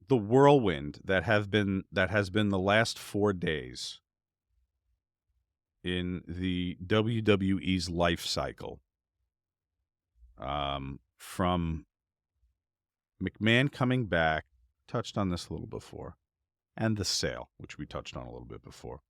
the whirlwind that has been the last 4 days in the WWE's life cycle, from McMahon coming back, touched on this a little before, and the sale, which we touched on a little bit before.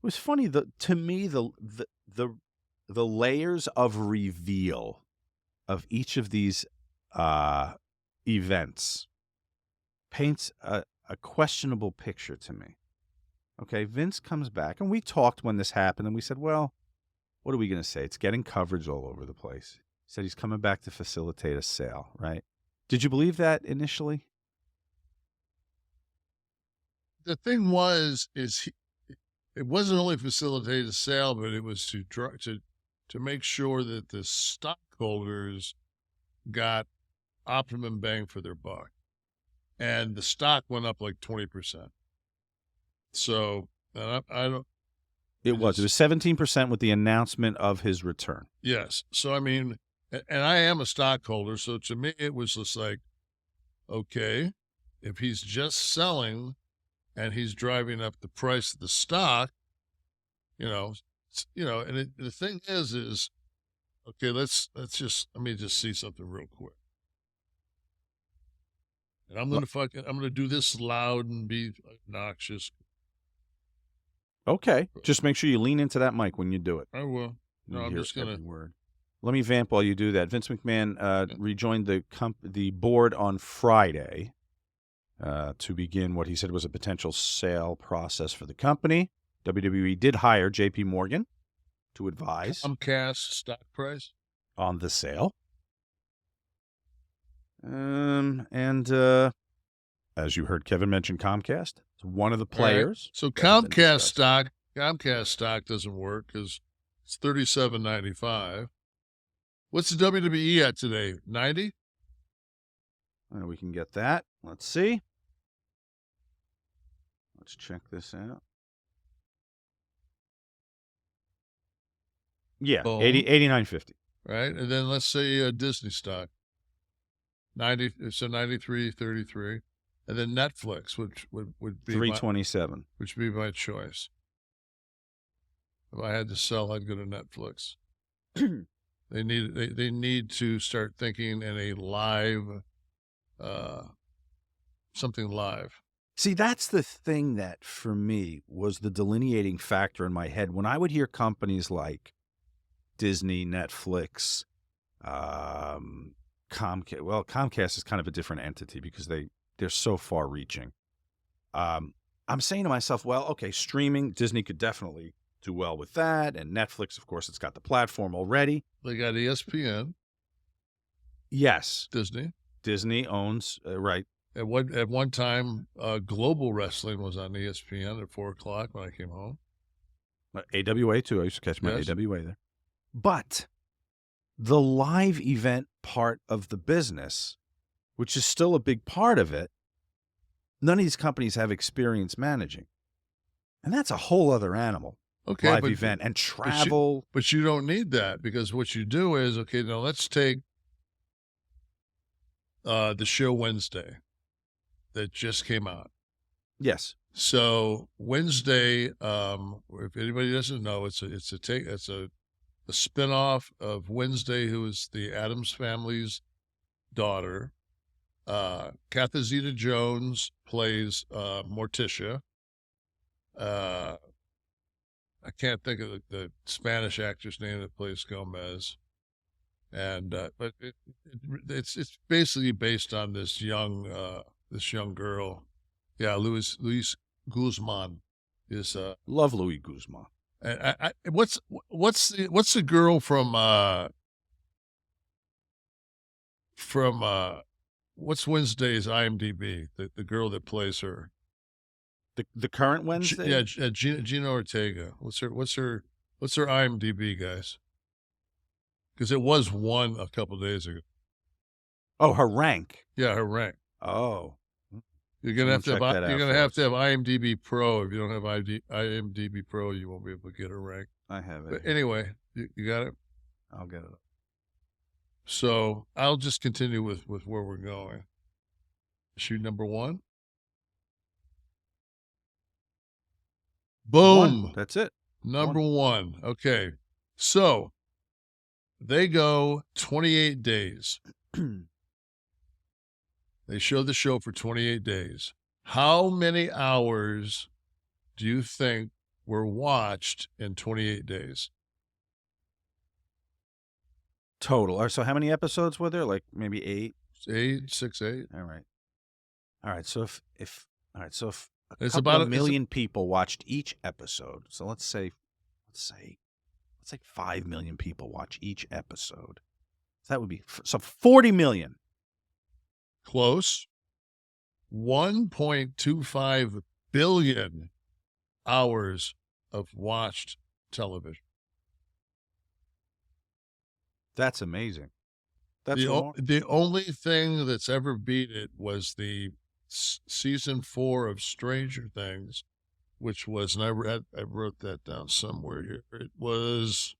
It was funny, to me, the layers of reveal of each of these events paints a questionable picture to me. Okay, Vince comes back, and we talked when this happened, and we said, well, what are we going to say? It's getting coverage all over the place. He said he's coming back to facilitate a sale, right? Did you believe that initially? The thing it wasn't only facilitate a sale, but it was to make sure that the stockholders got optimum bang for their buck. And the stock went up like 20%. So I don't. It was 17% with the announcement of his return. Yes. So, I mean, and I am a stockholder. So to me, it was just like, okay, if he's just selling and he's driving up the price of the stock, and the thing is, okay, let me just see something real quick. And I'm going to do this loud and be obnoxious. Okay. Just make sure you lean into that mic when you do it. I will. No, I'm just going to. Word. Let me vamp while you do that. Vince McMahon rejoined the board on Friday to begin what he said was a potential sale process for the company. WWE did hire J.P. Morgan to advise Comcast stock price on the sale. And as you heard Kevin mention Comcast, it's one of the players. Right. So Comcast stock doesn't work because it's $37.95. What's the WWE at today? 90? We can get that. Let's see. Let's check this out. Yeah, 89.50. Right, and then let's say Disney stock. 90, so 93.33, and then Netflix, which would be 327, which would be my choice. If I had to sell, I'd go to Netflix. They need to start thinking in a live, something live. See, that's the thing that for me was the delineating factor in my head when I would hear companies like Disney, Netflix, Comcast. Well, Comcast is kind of a different entity because they're so far reaching. I'm saying to myself, well, okay, streaming, Disney could definitely do well with that. And Netflix, of course, it's got the platform already. They got ESPN. Yes. Disney owns, right. At one time, Global Wrestling was on ESPN at 4:00 when I came home. AWA too. I used to catch my AWA there. But the live event part of the business, which is still a big part of it, none of these companies have experience managing. And that's a whole other animal. Okay, live event and travel. But you don't need that because what you do is, okay, now let's take the show Wednesday that just came out. Yes. So Wednesday, if anybody doesn't know, it's a spinoff of Wednesday, who is the Addams family's daughter. Cathy Zeta-Jones plays Morticia. I can't think of the Spanish actor's name that plays Gomez. And but it's basically based on this young girl. Yeah, Luis Guzman is love Luis Guzman. And what's the girl from what's Wednesday's IMDb? The girl that plays her. The current Wednesday? Gina Ortega. What's her IMDb, guys? Because it was one a couple days ago. Oh, her rank. Yeah, her rank. Oh. You're gonna have to have IMDb Pro. If you don't have IMDb Pro, you won't be able to get a rank. I have it. But anyway, you got it? I'll get it. So I'll just continue with where we're going. Issue number 1. Boom. That's it. Number one. Okay. So they go 28 days. They show the show for 28 days. How many hours do you think were watched in 28 days? Total. Or so how many episodes were there? Like maybe 8? 8, 6, 8. All right. All right. So if a It's couple about of million people watched each episode, so let's say 5 million people watch each episode. So that would be 40 million. Close. 1.25 billion hours of watched television. That's amazing. That's The only thing that's ever beat it was the season 4 of Stranger Things, which was, and I wrote that down somewhere here. It was.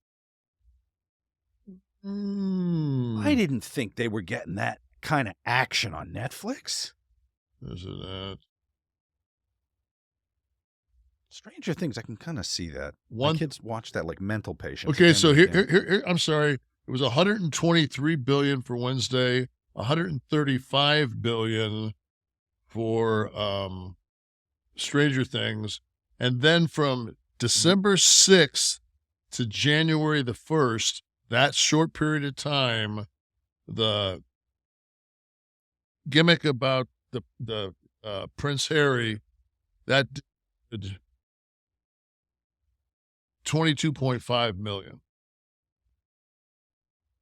I didn't think they were getting that kind of action on Netflix. Is it that? Stranger Things, I can kind of see that. My kids watch that like mental patients. Okay, so here, I'm sorry. It was 123 billion for Wednesday, 135 billion for Stranger Things, and then from December 6th to January the 1st, that short period of time, the gimmick about the Prince Harry, that did 22.5 million.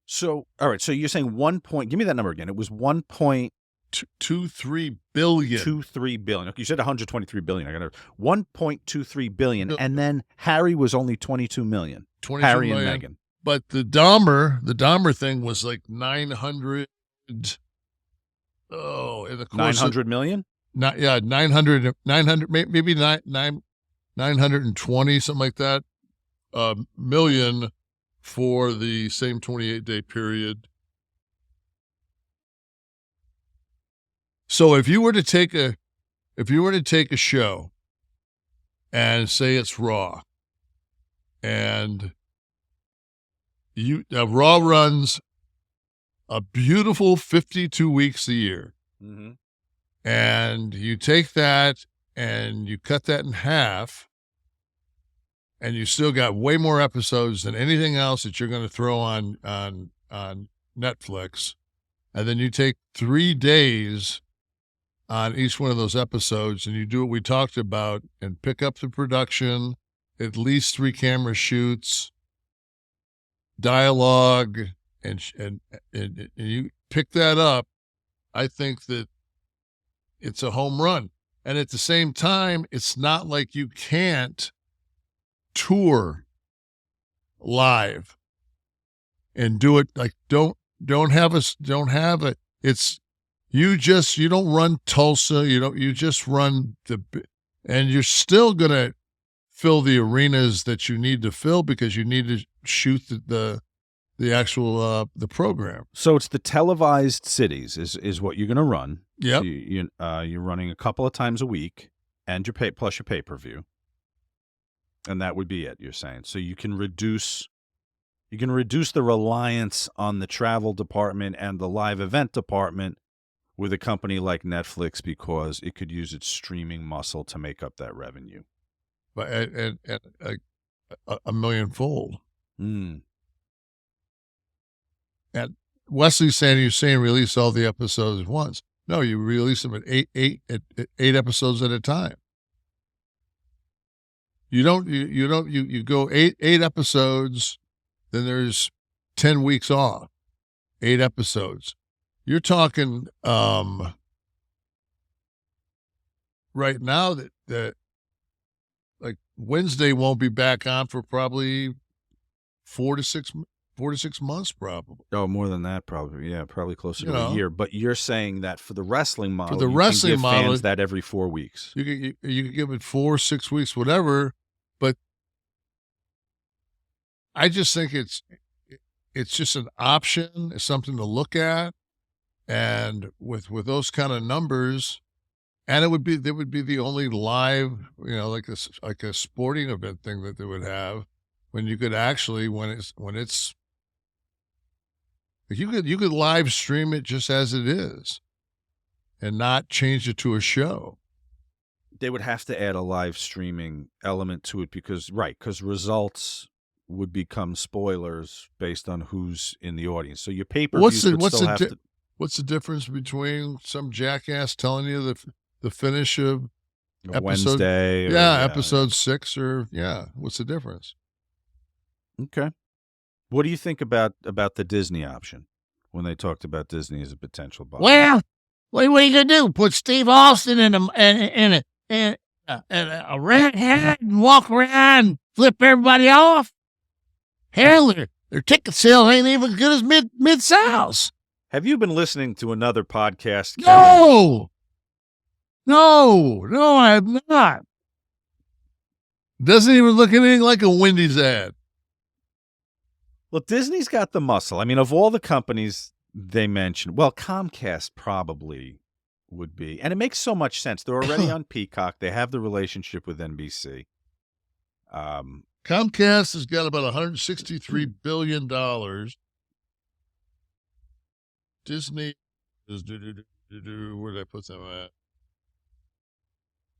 So, all right. So you're saying give me that number again. It was 1.23 billion. 23 billion. Okay, you said 123 billion. I got it. 1.23 billion. And then Harry was only 22 million. 22 Harry million. and Meghan. But the Dahmer thing was like 900. Oh, in the course 900 million? 900, maybe 920, something like that, million for the same 28-day period. So if you were to take a show and say it's Raw, and Raw runs a beautiful 52 weeks a year, and you take that and you cut that in half, and you still got way more episodes than anything else that you're going to throw on Netflix, and then you take 3 days on each one of those episodes, and you do what we talked about and pick up the production, at least 3 camera shoots, dialogue, and you pick that up, I think that it's a home run. And at the same time, it's not like you can't tour live and do it. Like, don't have it. It's, you don't run Tulsa. You just run and you're still going to fill the arenas that you need to fill because you need to shoot the actual the program. So it's the televised cities is what you're going to run. Yeah. So you're running a couple of times a week, and plus your pay-per-view, and that would be it. You're saying so you can reduce the reliance on the travel department and the live event department with a company like Netflix because it could use its streaming muscle to make up that revenue. But and a millionfold. And Wesley's saying you're saying release all the episodes at once. No, you release them at eight episodes at a time. You go eight episodes, then there's 10 weeks off. 8 episodes. You're talking right now that like Wednesday won't be back on for probably 4 to 6 months, probably. Oh, more than that, probably. Yeah, probably closer to a year. But you're saying that for the wrestling model, you can give fans that every 4 weeks. You can give it 4, 6 weeks, whatever. But I just think it's just an option. It's something to look at, and with those kind of numbers, And there would be the only live, like a sporting event thing that they would have when you could actually when it's you could live stream it just as it is and not change it to a show. They would have to add a live streaming element to it because results would become spoilers based on who's in the audience. So your pay-per-views would still have to. What's the difference between some jackass telling you the finish of episode Wednesday? episode 6 or what's the difference? Okay. What do you think about the Disney option when they talked about Disney as a potential buyer? Well, what are you gonna do? Put Steve Austin in a red hat and walk around and flip everybody off? Hell, their ticket sale ain't even good as Mid-South. Have you been listening to another podcast? No, I have not. Doesn't even look anything like a Wendy's ad. Well, Disney's got the muscle. I mean, of all the companies they mentioned, well, Comcast probably would be. And it makes so much sense. They're already on Peacock. They have the relationship with NBC. Comcast has got about $163 billion. Disney is where did I put them at?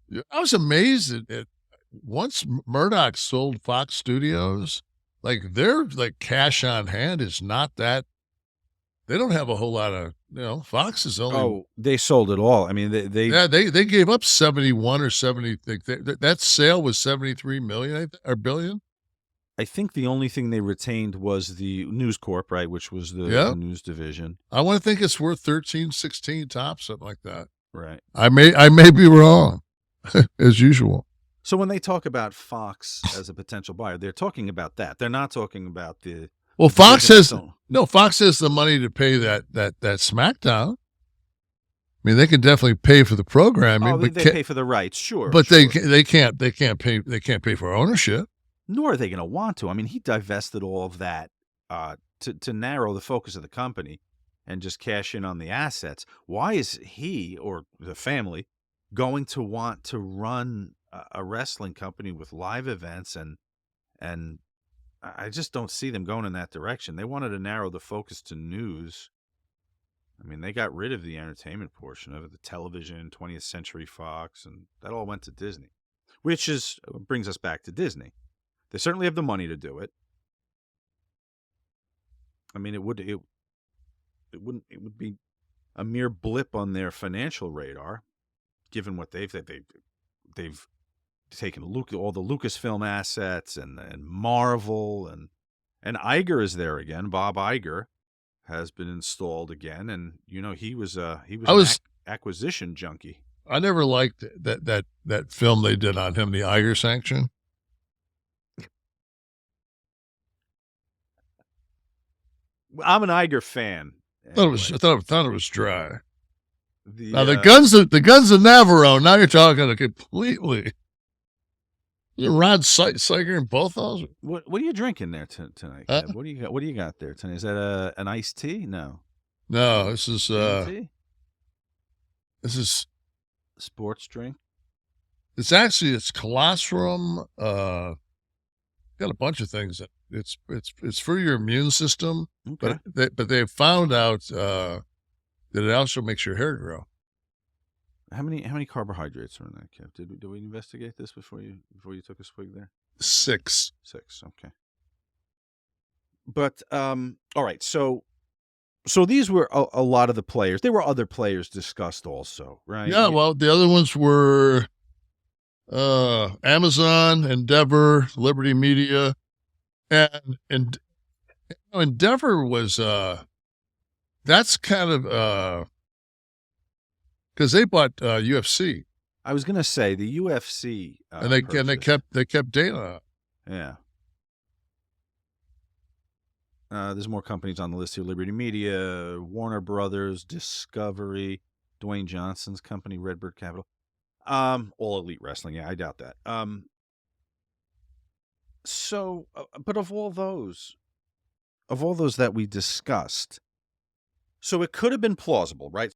Yeah, I was amazed at once Murdoch sold Fox Studios, like their cash on hand is not that. They don't have a whole lot of Fox is only. Oh, they sold it all. I mean, they gave up 71 or 70. That sale was 73 million or billion. I think the only thing they retained was the News Corp, right, which was the news division. I want to think it's worth 13, 16 tops, something like that. Right. I may be wrong, as usual. So when they talk about Fox as a potential buyer, they're talking about that. They're not talking about the. Well, Fox has the money to pay that SmackDown. I mean, they can definitely pay for the programming, but they pay for the rights, sure. But sure. they can't pay for ownership. Nor are they going to want to. I mean, he divested all of that to narrow the focus of the company and just cash in on the assets. Why is he or the family going to want to run a wrestling company with live events? And I just don't see them going in that direction. They wanted to narrow the focus to news. I mean, they got rid of the entertainment portion of it, the television, 20th Century Fox, and that all went to Disney, which brings us back to Disney. They certainly have the money to do it. I mean, it would be a mere blip on their financial radar, given what they've taken all the Lucasfilm assets and Marvel and Iger is there again. Bob Iger has been installed again, and he was an acquisition junkie. I never liked that film they did on him, the Iger Sanction. I'm an Iger fan. Anyway. I thought it was dry. The guns of Navarro. Now you're talking completely. Rod Steiger in both those. What are you drinking there tonight? What do you got? What do you got there tonight? Is that an iced tea? No. This is sports drink. It's colostrum. Got a bunch of things. It's for your immune system. Okay. But they found out that it also makes your hair grow. How many carbohydrates are in that, Kev? Did we investigate this before you took a swig there? 6. Okay. But all right. So these were a lot of the players. There were other players discussed also, right? Yeah. Well, the other ones were Amazon, Endeavor, Liberty Media, and Endeavor was that's kind of because they bought UFC. I was gonna say the UFC, and they kept data. Yeah. There's more companies on the list here: Liberty Media, Warner Brothers, Discovery, Dwayne Johnson's company, Redbird Capital, All Elite Wrestling. Yeah, I doubt that. So, but of all those that we discussed, so it could have been plausible, right?